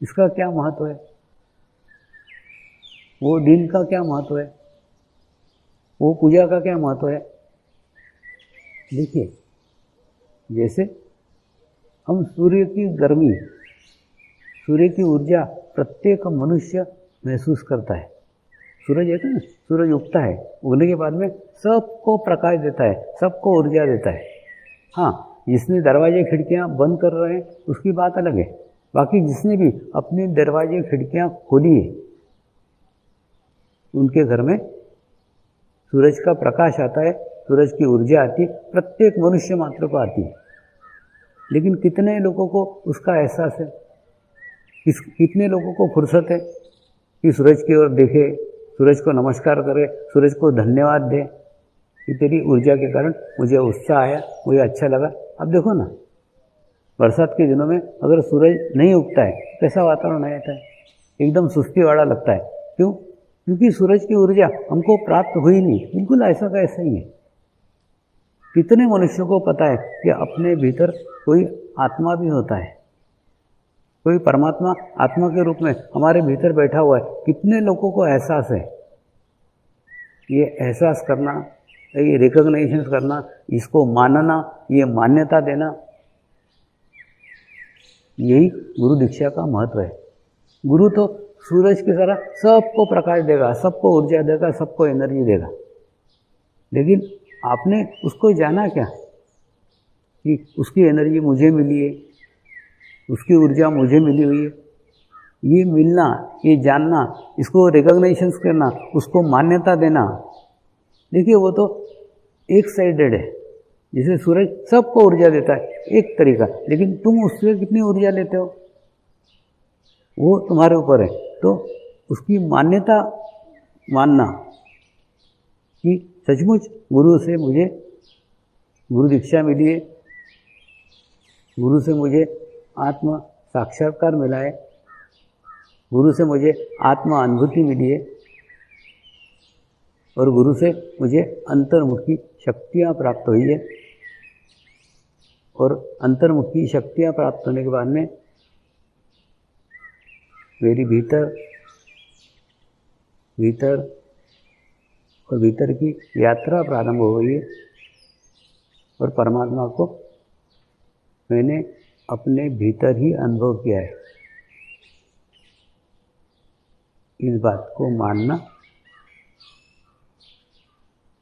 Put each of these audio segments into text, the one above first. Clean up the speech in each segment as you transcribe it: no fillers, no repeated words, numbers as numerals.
इसका क्या महत्व है, वो दिन का क्या महत्व है, वो पूजा का क्या महत्व है। देखिए, जैसे हम सूर्य की गर्मी, सूर्य की ऊर्जा प्रत्येक मनुष्य महसूस करता है। सूरज है ना, सूरज उगता है, उगने के बाद में सबको प्रकाश देता है, सबको ऊर्जा देता है। हाँ, जिसने दरवाजे खिड़कियां बंद कर रहे हैं उसकी बात अलग है, बाकी जिसने भी अपने दरवाजे खिड़कियां खोली है उनके घर में सूरज का प्रकाश आता है, सूरज की ऊर्जा आती है, प्रत्येक मनुष्य मात्र को आती है। लेकिन कितने लोगों को उसका एहसास है, कितने लोगों को फुर्सत है कि सूरज की ओर देखे, सूरज को नमस्कार करे, सूरज को धन्यवाद दे कि तेरी ऊर्जा के कारण मुझे उत्साह आया, मुझे अच्छा लगा। अब देखो ना, बरसात के दिनों में अगर सूरज नहीं उगता है कैसा वातावरण आ जाता है, एकदम सुस्ती वाला लगता है। क्यों? क्योंकि सूरज की ऊर्जा हमको प्राप्त हुई नहीं, बिल्कुल ऐसा का ऐसा ही है। कितने मनुष्यों को पता है कि अपने भीतर कोई आत्मा भी होता है, कोई परमात्मा आत्मा के रूप में हमारे भीतर बैठा हुआ है। कितने लोगों को एहसास है। ये एहसास करना, ये रिकॉग्निशन करना, इसको मानना, ये मान्यता देना, यही गुरु दीक्षा का महत्व है। गुरु तो सूरज की तरह सबको प्रकाश देगा, सबको ऊर्जा देगा, सबको एनर्जी देगा। लेकिन आपने उसको जाना क्या कि उसकी एनर्जी मुझे मिली है, उसकी ऊर्जा मुझे मिली हुई है। ये मिलना, ये जानना, इसको रिकॉग्निशन करना, उसको मान्यता देना, देखिए वो तो एक साइडेड है। जैसे सूरज सबको ऊर्जा देता है एक तरीका, लेकिन तुम उससे कितनी ऊर्जा लेते हो वो तुम्हारे ऊपर है। तो उसकी मान्यता मानना कि सचमुच गुरु से मुझे गुरु दीक्षा मिली है, गुरु से मुझे आत्म साक्षात्कार मिला है, गुरु से मुझे आत्मा अनुभूति मिली है और गुरु से मुझे अंतर्मुखी शक्तियाँ प्राप्त हुई है। और अंतर्मुखी शक्तियाँ प्राप्त होने के बाद में मेरी भीतर और भीतर की यात्रा प्रारंभ हो गई है और परमात्मा को मैंने अपने भीतर ही अनुभव किया है। इस बात को मानना,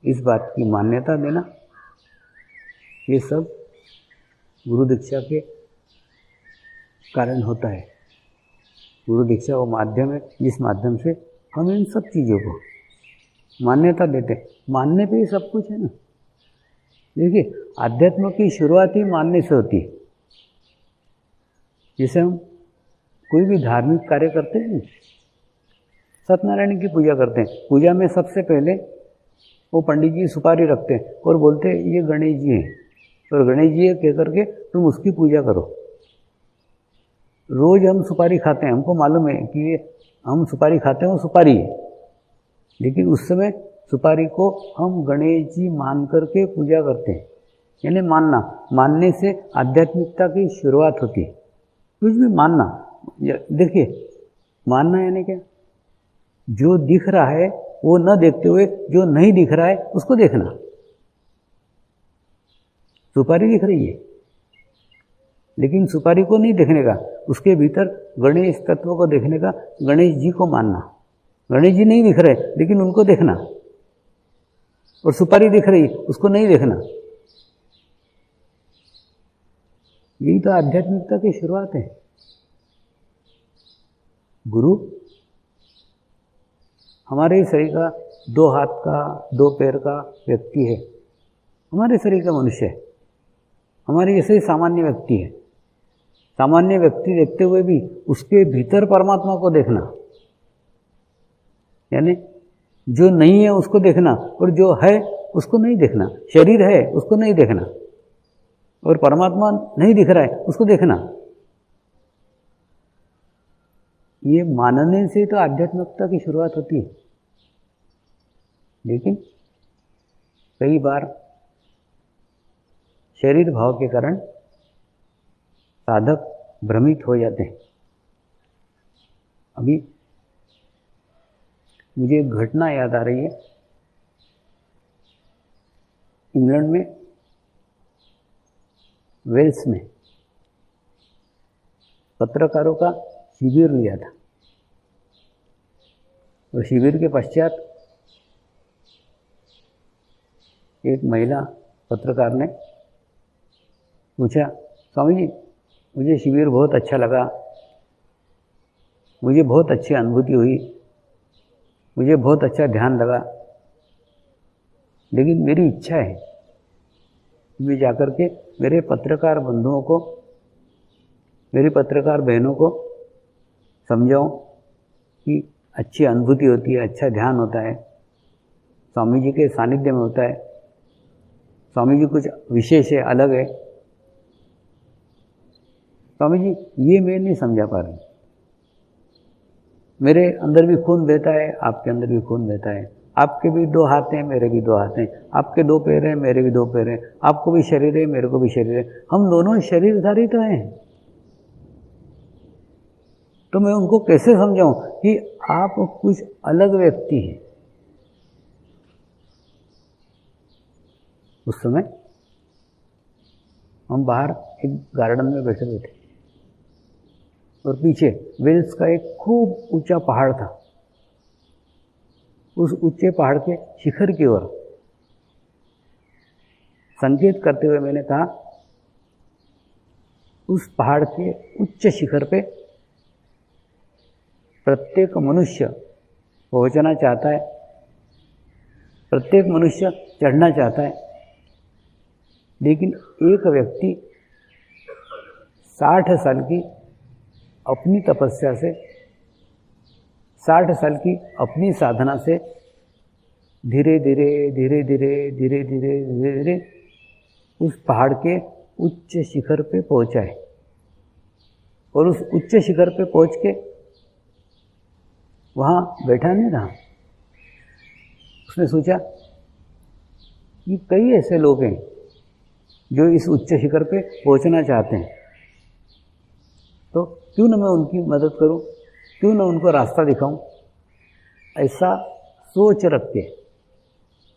इस बात की मान्यता देना, ये सब गुरु दीक्षा के कारण होता है। गुरु दीक्षा वो माध्यम है जिस माध्यम से हम इन सब चीज़ों को मान्यता देते हैं। मानने पे ही सब कुछ है ना। देखिए, आध्यात्म की शुरुआत ही मानने से होती है। जैसे हम कोई भी धार्मिक कार्य करते हैं, सत्यनारायण की पूजा करते हैं, पूजा में सबसे पहले वो पंडित जी सुपारी रखते हैं और बोलते हैं ये गणेश जी हैं, और गणेश जी कह करके तुम उसकी पूजा करो। रोज हम सुपारी खाते हैं, हमको मालूम है कि ये हम सुपारी खाते हैं, वो सुपारी है, लेकिन उस समय सुपारी को हम गणेश जी मान करके पूजा करते हैं। यानी मानना, मानने से आध्यात्मिकता की शुरुआत होती है। कुछ भी मानना, देखिए मानना यानी क्या, जो दिख रहा है वो न देखते हुए जो नहीं दिख रहा है उसको देखना। सुपारी दिख रही है लेकिन सुपारी को नहीं देखने का, उसके भीतर गणेश तत्व को देखने का, गणेश जी को मानना। गणेश जी नहीं दिख रहे लेकिन उनको देखना, और सुपारी दिख रही उसको नहीं देखना। यही तो आध्यात्मिकता की शुरुआत है। गुरु हमारे शरीर का, दो हाथ का, दो पैर का व्यक्ति है, हमारे शरीर का मनुष्य है, हमारे जैसे सामान्य व्यक्ति है। सामान्य व्यक्ति देखते हुए भी उसके भीतर परमात्मा को देखना, यानी जो नहीं है उसको देखना और जो है उसको नहीं देखना। शरीर है उसको नहीं देखना और परमात्मा नहीं दिख रहा है उसको देखना। ये मानने से तो आध्यात्मिकता की शुरुआत होती है। लेकिन कई बार शरीर भाव के कारण साधक भ्रमित हो जाते हैं अभी मुझे एक घटना याद आ रही है। इंग्लैंड में वेल्स में पत्रकारों का शिविर लिया था और शिविर के पश्चात एक महिला पत्रकार ने पूछा, स्वामी जी मुझे शिविर बहुत अच्छा लगा, मुझे बहुत अच्छी अनुभूति हुई, मुझे बहुत अच्छा ध्यान लगा, लेकिन मेरी इच्छा है कि मैं जाकर के मेरे पत्रकार बंधुओं को, मेरी पत्रकार बहनों को समझाऊं कि अच्छी अनुभूति होती है, अच्छा ध्यान होता है, स्वामी जी के सानिध्य में होता है, स्वामी जी कुछ विशेष है, अलग है। स्वामी जी ये मैं नहीं समझा पा रही, मेरे अंदर भी खून बहता है, आपके अंदर भी खून बहता है, आपके भी दो हाथ हैं, मेरे भी दो हाथ हैं, आपके दो पैर हैं, मेरे भी दो पैर हैं, आपको भी शरीर है, मेरे को भी शरीर है, हम दोनों शरीरधारी तो हैं। तो मैं उनको कैसे समझाऊं कि आप कुछ अलग व्यक्ति हैं। उस समय हम बाहर एक गार्डन में बैठे हुए थे और पीछे वेल्स का एक खूब ऊंचा पहाड़ था। उस ऊंचे पहाड़ के शिखर की ओर संकेत करते हुए मैंने कहा, उस पहाड़ के उच्च शिखर पे प्रत्येक मनुष्य पहुंचना चाहता है, प्रत्येक मनुष्य चढ़ना चाहता है, लेकिन एक व्यक्ति 60 साल की अपनी तपस्या से, 60 साल की अपनी साधना से धीरे धीरे धीरे धीरे धीरे धीरे धीरे धीरे उस पहाड़ के उच्च शिखर पे पहुंचा है। और उस उच्च शिखर पे पहुंच के वहाँ बैठा नहीं रहा। उसने सोचा कि कई ऐसे लोग हैं जो इस उच्च शिखर पे पहुंचना चाहते हैं, तो क्यों न मैं उनकी मदद करूं, क्यों न उनको रास्ता दिखाऊं। ऐसा सोच रख के,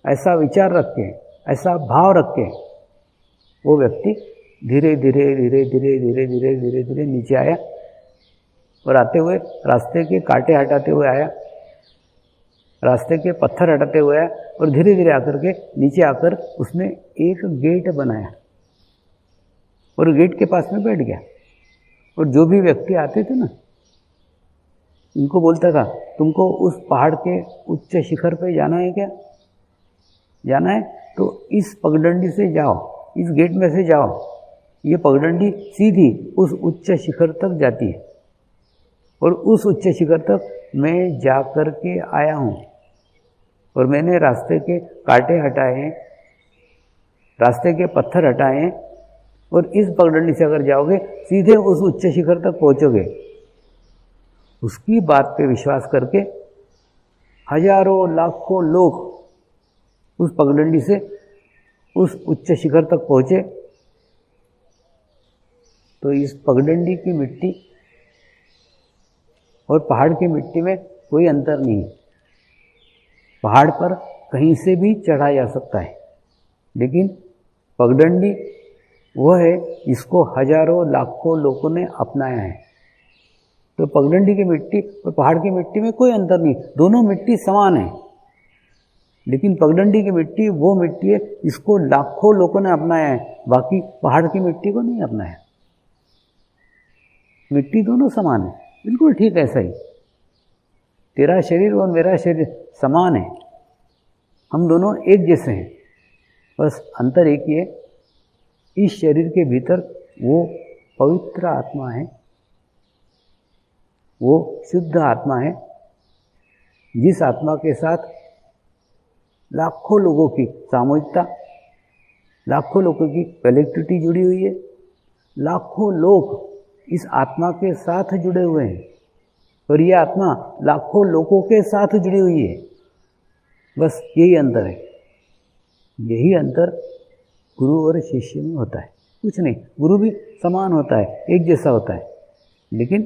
ऐसा विचार रख के, ऐसा भाव रख के वो व्यक्ति धीरे धीरे धीरे धीरे धीरे धीरे धीरे धीरे नीचे आया और आते हुए रास्ते के कांटे हटाते हुए आया, रास्ते के पत्थर हटाते हुए आया और धीरे धीरे आकर के नीचे आकर उसने एक गेट बनाया और गेट के पास में बैठ गया। और जो भी व्यक्ति आते थे ना, उनको बोलता था, तुमको उस पहाड़ के उच्च शिखर पे जाना है क्या? जाना है तो इस पगडंडी से जाओ, इस गेट में से जाओ, ये पगडंडी सीधी उस उच्च शिखर तक जाती है और उस उच्च शिखर तक मैं जा कर के आया हूँ और मैंने रास्ते के कांटे हटाए हैं, रास्ते के पत्थर हटाए हैं और इस पगडंडी से अगर जाओगे सीधे उस उच्च शिखर तक पहुँचोगे। उसकी बात पे विश्वास करके हजारों लाखों लोग उस पगडंडी से उस उच्च शिखर तक पहुँचे। तो इस पगडंडी की मिट्टी और पहाड़ की मिट्टी में कोई अंतर नहीं है। पहाड़ पर कहीं से भी चढ़ा जा सकता है, लेकिन पगडंडी वो है जिसको हजारों लाखों लोगों ने अपनाया है। तो पगडंडी की मिट्टी और पहाड़ की मिट्टी में कोई अंतर नहीं, दोनों मिट्टी समान है, लेकिन पगडंडी की मिट्टी वो मिट्टी है जिसको लाखों लोगों ने अपनाया है, बाकी पहाड़ की मिट्टी को नहीं अपनाया। मिट्टी दोनों समान है, बिल्कुल ठीक ऐसा ही। तेरा शरीर और मेरा शरीर समान है, हम दोनों एक जैसे हैं, बस अंतर एक ही है, इस शरीर के भीतर वो पवित्र आत्मा है, वो शुद्ध आत्मा है, जिस आत्मा के साथ लाखों लोगों की सामूहिकता, लाखों लोगों की कलेक्टिविटी जुड़ी हुई है, लाखों लोग इस आत्मा के साथ जुड़े हुए हैं और ये आत्मा लाखों लोगों के साथ जुड़ी हुई है। बस यही अंतर है, यही अंतर गुरु और शिष्य में होता है, कुछ नहीं। गुरु भी समान होता है, एक जैसा होता है, लेकिन